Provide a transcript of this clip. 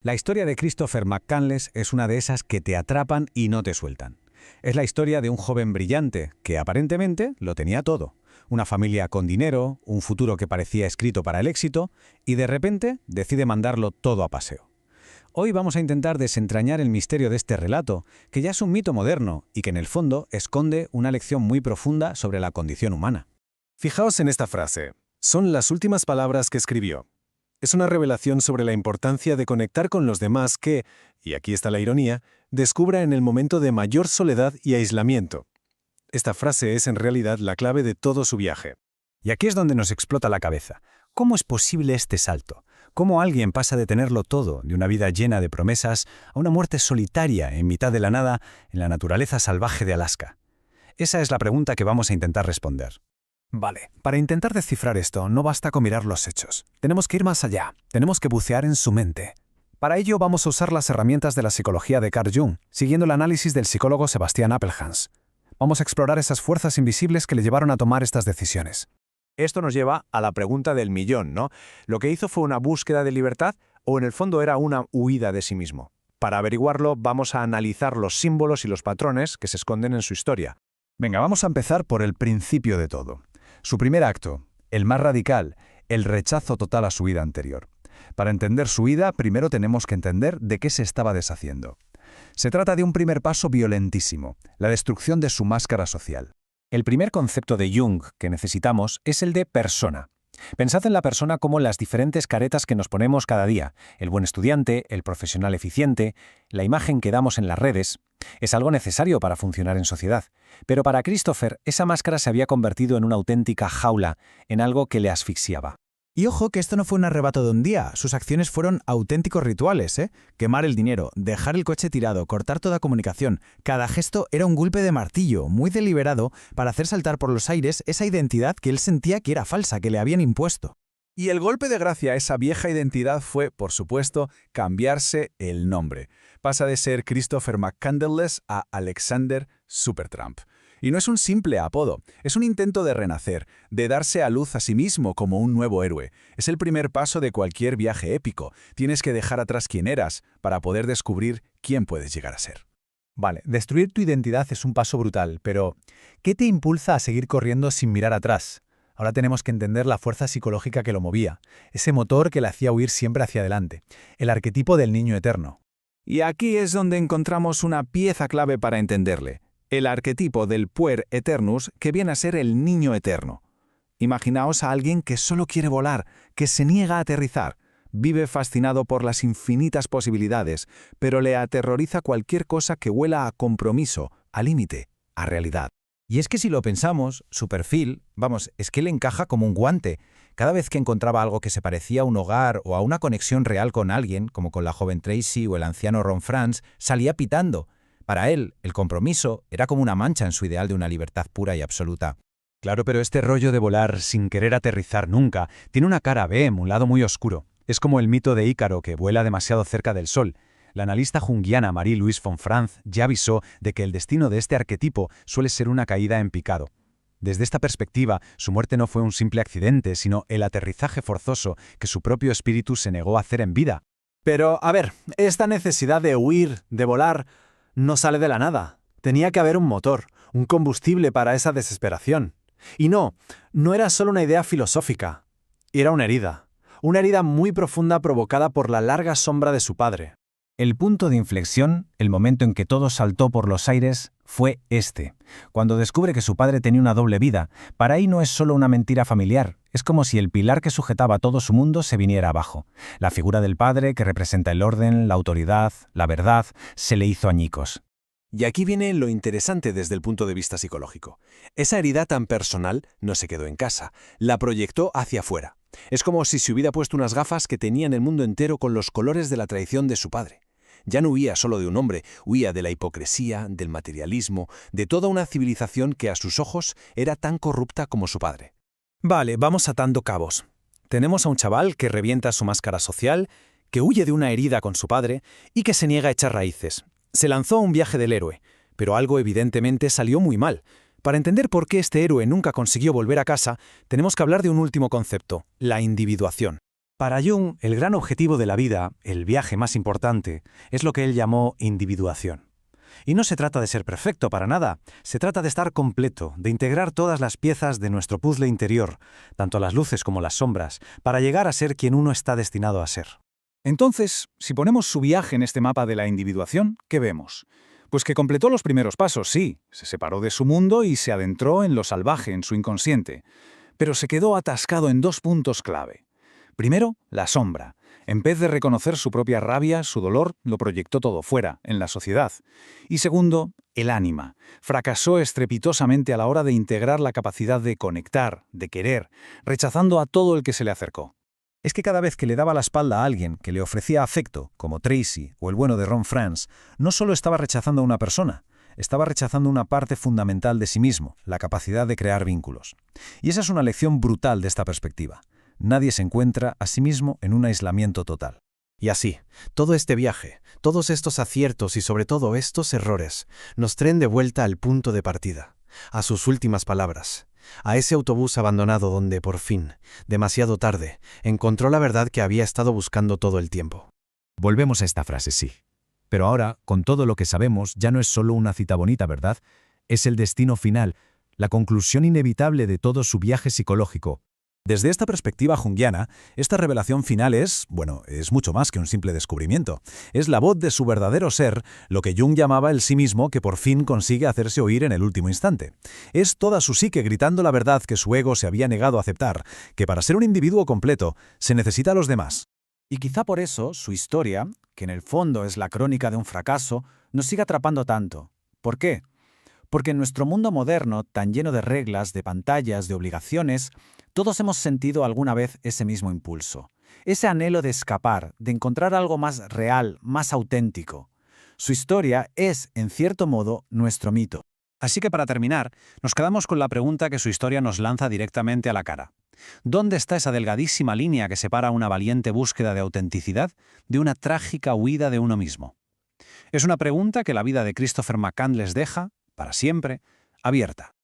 La historia de Christopher McCandless es una de esas que te atrapan y no te sueltan. Es la historia de un joven brillante que aparentemente lo tenía todo. Una familia con dinero, un futuro que parecía escrito para el éxito, y de repente decide mandarlo todo a paseo. Hoy vamos a intentar desentrañar el misterio de este relato, que ya es un mito moderno y que en el fondo esconde una lección muy profunda sobre la condición humana. Fijaos en esta frase. Son las últimas palabras que escribió. Es una revelación sobre la importancia de conectar con los demás que, y aquí está la ironía, descubra en el momento de mayor soledad y aislamiento. Esta frase es en realidad la clave de todo su viaje. Y aquí es donde nos explota la cabeza. ¿Cómo es posible este salto? ¿Cómo alguien pasa de tenerlo todo, de una vida llena de promesas, a una muerte solitaria en mitad de la nada, en la naturaleza salvaje de Alaska? Esa es la pregunta que vamos a intentar responder. Vale, para intentar descifrar esto no basta con mirar los hechos. Tenemos que ir más allá, tenemos que bucear en su mente. Para ello vamos a usar las herramientas de la psicología de Carl Jung, siguiendo el análisis del psicólogo Sebastian Appelhans. Vamos a explorar esas fuerzas invisibles que le llevaron a tomar estas decisiones. Esto nos lleva a la pregunta del millón, ¿no? ¿Lo que hizo fue una búsqueda de libertad o en el fondo era una huida de sí mismo? Para averiguarlo vamos a analizar los símbolos y los patrones que se esconden en su historia. Venga, vamos a empezar por el principio de todo. Su primer acto, el más radical, el rechazo total a su vida anterior. Para entender su vida, primero tenemos que entender de qué se estaba deshaciendo. Se trata de un primer paso violentísimo, la destrucción de su máscara social. El primer concepto de Jung que necesitamos es el de persona. Pensad en la persona como las diferentes caretas que nos ponemos cada día, el buen estudiante, el profesional eficiente, la imagen que damos en las redes. Es algo necesario para funcionar en sociedad. Pero para Christopher, esa máscara se había convertido en una auténtica jaula, en algo que le asfixiaba. Y ojo que esto no fue un arrebato de un día, sus acciones fueron auténticos rituales, ¿eh? Quemar el dinero, dejar el coche tirado, cortar toda comunicación. Cada gesto era un golpe de martillo, muy deliberado, para hacer saltar por los aires esa identidad que él sentía que era falsa, que le habían impuesto. Y el golpe de gracia a esa vieja identidad fue, por supuesto, cambiarse el nombre. Pasa de ser Christopher McCandless a Alexander Supertramp. Y no es un simple apodo, es un intento de renacer, de darse a luz a sí mismo como un nuevo héroe. Es el primer paso de cualquier viaje épico. Tienes que dejar atrás quién eras para poder descubrir quién puedes llegar a ser. Vale, destruir tu identidad es un paso brutal, pero ¿qué te impulsa a seguir corriendo sin mirar atrás? Ahora tenemos que entender la fuerza psicológica que lo movía, ese motor que le hacía huir siempre hacia adelante, el arquetipo del niño eterno. Y aquí es donde encontramos una pieza clave para entenderle. El arquetipo del puer eternus que viene a ser el niño eterno. Imaginaos a alguien que solo quiere volar, que se niega a aterrizar, vive fascinado por las infinitas posibilidades, pero le aterroriza cualquier cosa que huela a compromiso, a límite, a realidad. Y es que si lo pensamos, su perfil, es que le encaja como un guante. Cada vez que encontraba algo que se parecía a un hogar o a una conexión real con alguien, como con la joven Tracy o el anciano Ron Franz, salía pitando. Para él, el compromiso era como una mancha en su ideal de una libertad pura y absoluta. Claro, pero este rollo de volar sin querer aterrizar nunca tiene una cara B, un lado muy oscuro. Es como el mito de Ícaro que vuela demasiado cerca del sol. La analista junguiana Marie-Louise von Franz ya avisó de que el destino de este arquetipo suele ser una caída en picado. Desde esta perspectiva, su muerte no fue un simple accidente, sino el aterrizaje forzoso que su propio espíritu se negó a hacer en vida. Pero, a ver, esta necesidad de huir, de volar, no sale de la nada. Tenía que haber un motor, un combustible para esa desesperación. Y no era solo una idea filosófica. Era una herida muy profunda provocada por la larga sombra de su padre. El punto de inflexión, el momento en que todo saltó por los aires, fue este. Cuando descubre que su padre tenía una doble vida, para ahí no es solo una mentira familiar, es como si el pilar que sujetaba todo su mundo se viniera abajo. La figura del padre, que representa el orden, la autoridad, la verdad, se le hizo añicos. Y aquí viene lo interesante desde el punto de vista psicológico. Esa herida tan personal no se quedó en casa, la proyectó hacia afuera. Es como si se hubiera puesto unas gafas que tenían el mundo entero con los colores de la traición de su padre. Ya no huía solo de un hombre, huía de la hipocresía, del materialismo, de toda una civilización que a sus ojos era tan corrupta como su padre. Vale, vamos atando cabos. Tenemos a un chaval que revienta su máscara social, que huye de una herida con su padre y que se niega a echar raíces. Se lanzó a un viaje del héroe, pero algo evidentemente salió muy mal. Para entender por qué este héroe nunca consiguió volver a casa, tenemos que hablar de un último concepto, la individuación. Para Jung, el gran objetivo de la vida, el viaje más importante, es lo que él llamó individuación. Y no se trata de ser perfecto para nada, se trata de estar completo, de integrar todas las piezas de nuestro puzzle interior, tanto las luces como las sombras, para llegar a ser quien uno está destinado a ser. Entonces, si ponemos su viaje en este mapa de la individuación, ¿qué vemos? Pues que completó los primeros pasos, sí, se separó de su mundo y se adentró en lo salvaje, en su inconsciente, pero se quedó atascado en 2 puntos clave. Primero, la sombra. En vez de reconocer su propia rabia, su dolor, lo proyectó todo fuera, en la sociedad. Y segundo, el ánima. Fracasó estrepitosamente a la hora de integrar la capacidad de conectar, de querer, rechazando a todo el que se le acercó. Es que cada vez que le daba la espalda a alguien que le ofrecía afecto, como Tracy o el bueno de Ron Franz, no solo estaba rechazando a una persona, estaba rechazando una parte fundamental de sí mismo, la capacidad de crear vínculos. Y esa es una lección brutal de esta perspectiva. Nadie se encuentra a sí mismo en un aislamiento total. Y así, todo este viaje, todos estos aciertos y sobre todo estos errores, nos traen de vuelta al punto de partida, a sus últimas palabras, a ese autobús abandonado donde, por fin, demasiado tarde, encontró la verdad que había estado buscando todo el tiempo. Volvemos a esta frase, sí. Pero ahora, con todo lo que sabemos, ya no es solo una cita bonita, ¿verdad? Es el destino final, la conclusión inevitable de todo su viaje psicológico. Desde esta perspectiva junguiana, esta revelación final es mucho más que un simple descubrimiento. Es la voz de su verdadero ser, lo que Jung llamaba el sí mismo que por fin consigue hacerse oír en el último instante. Es toda su psique gritando la verdad que su ego se había negado a aceptar, que para ser un individuo completo se necesita a los demás. Y quizá por eso su historia, que en el fondo es la crónica de un fracaso, nos sigue atrapando tanto. ¿Por qué? Porque en nuestro mundo moderno, tan lleno de reglas, de pantallas, de obligaciones, todos hemos sentido alguna vez ese mismo impulso, ese anhelo de escapar, de encontrar algo más real, más auténtico. Su historia es, en cierto modo, nuestro mito. Así que para terminar, nos quedamos con la pregunta que su historia nos lanza directamente a la cara. ¿Dónde está esa delgadísima línea que separa una valiente búsqueda de autenticidad de una trágica huida de uno mismo? Es una pregunta que la vida de Christopher McCandless deja, para siempre, abierta.